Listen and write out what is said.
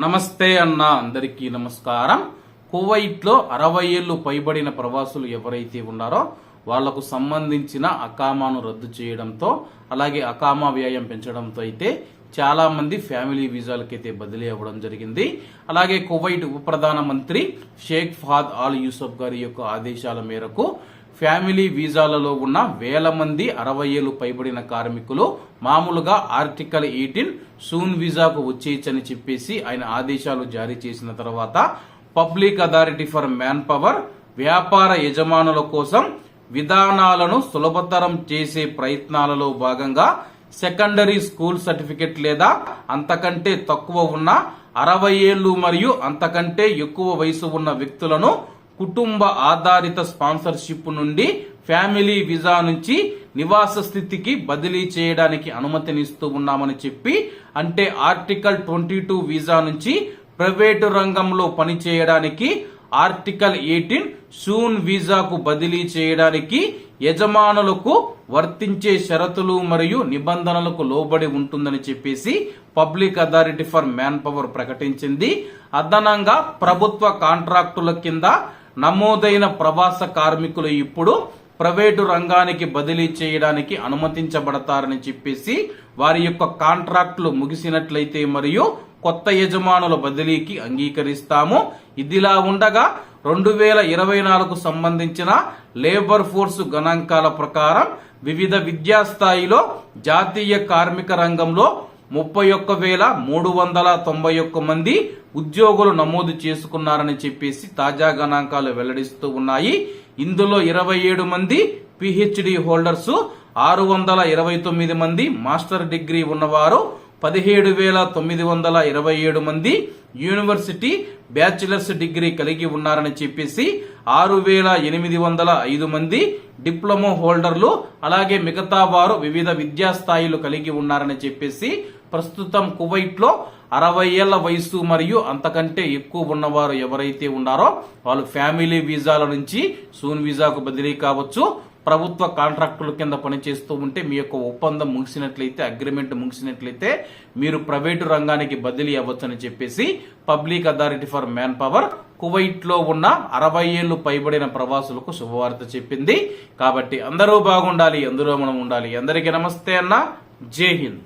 నమస్తే అన్న, అందరికీ నమస్కారం. కువైట్లో 60 ఏళ్లు పైబడిన ప్రవాసులు ఎవరైతే ఉన్నారో వాళ్లకు సంబంధించిన అకామాను రద్దు చేయడంతో, అలాగే అకామా వ్యయం పెంచడంతో అయితే చాలా మంది ఫ్యామిలీ వీసాలకైతే బదిలీ అవ్వడం జరిగింది. అలాగే కువైట్ ఉప ప్రధానమంత్రి షేక్ ఫహద్ అల్ యూసఫ్ గారి యొక్క ఆదేశాల మేరకు ఫ్యామిలీ వీసాలలో ఉన్న వేల మంది 60 ఏళ్లు పైబడిన కార్మికులు మామూలుగా ఆర్టికల్ 18 సూన్ వీసాకు వచ్చేయచ్చని చెప్పేసి ఆయన ఆదేశాలు జారీ చేసిన తర్వాత public authority for man power వ్యాపార యజమానుల కోసం విధానాలను సులభతరం చేసే ప్రయత్నాలలో భాగంగా సెకండరీ స్కూల్ సర్టిఫికెట్ లేదా అంతకంటే తక్కువ ఉన్న 60 ఏళ్లు మరియు అంతకంటే ఎక్కువ వయసు ఉన్న వ్యక్తులను కుటుంబ ఆధారిత స్పాన్సర్షిప్ నుండి ఫ్యామిలీ వీసా నుంచి నివాస స్థితికి బదిలీ చేయడానికి అనుమతినిస్తూ ఉన్నామని చెప్పి, అంటే ఆర్టికల్ 22 వీసా నుంచి ప్రైవేటు రంగంలో పనిచేయడానికి ఆర్టికల్ 18 సూన్ వీసాకు బదిలీ చేయడానికి యజమానులకు వర్తించే షరతులు మరియు నిబంధనలకు లోబడి ఉంటుందని చెప్పేసి public authority for man power ప్రకటించింది. అదనంగా ప్రభుత్వ కాంట్రాక్టుల కింద నమోదైన ప్రవాస కార్మికులు ఇప్పుడు ప్రైవేటు రంగానికి బదిలీ చేయడానికి అనుమతించబడతారని చెప్పేసి వారి యొక్క కాంట్రాక్టులు ముగిసినట్లయితే మరియు కొత్త యజమానుల బదిలీకి అంగీకరిస్తాము. ఇదిలా ఉండగా 2024కు సంబంధించిన లేబర్ ఫోర్స్ గణాంకాల ప్రకారం వివిధ విద్యాస్థాయిలో జాతీయ కార్మిక రంగంలో 31,391 మంది ఉద్యోగులు నమోదు చేసుకున్నారని చెప్పేసి తాజా గణాంకాలు వెల్లడిస్తూ ఉన్నాయి. ఇందులో 27 మంది పిహెచ్డి హోల్డర్స్, 629 మంది మాస్టర్ డిగ్రీ ఉన్నవారు, 17,927 మంది యూనివర్సిటీ బ్యాచిలర్స్ డిగ్రీ కలిగి ఉన్నారని చెప్పేసి 6,805 మంది డిప్లొమా హోల్డర్లు, అలాగే మిగతా వారు వివిధ విద్యాస్థాయిలు కలిగి ఉన్నారని చెప్పేసి ప్రస్తుతం కువైట్ లో 60 ఏళ్ల వయసు మరియు అంతకంటే ఎక్కువ ఉన్నవారు ఎవరైతే ఉన్నారో వాళ్ళు ఫ్యామిలీ వీసాల నుంచి సూన్ వీసాకు బదిలీ కావచ్చు. ప్రభుత్వ కాంట్రాక్టుల కింద పనిచేస్తూ ఉంటే మీ యొక్క ఒప్పందం ముగిసినట్లయితే, అగ్రిమెంట్ ముగిసినట్లయితే మీరు ప్రైవేటు రంగానికి బదిలీ అవ్వచ్చని చెప్పేసి public authority for man power Kuwait లో ఉన్న 60 ఏళ్లు పైబడిన ప్రవాసులకు శుభవార్త చెప్పింది. కాబట్టి అందరూ బాగుండాలి, అందులో మనం ఉండాలి. అందరికీ నమస్తే అన్న, జై హింద్.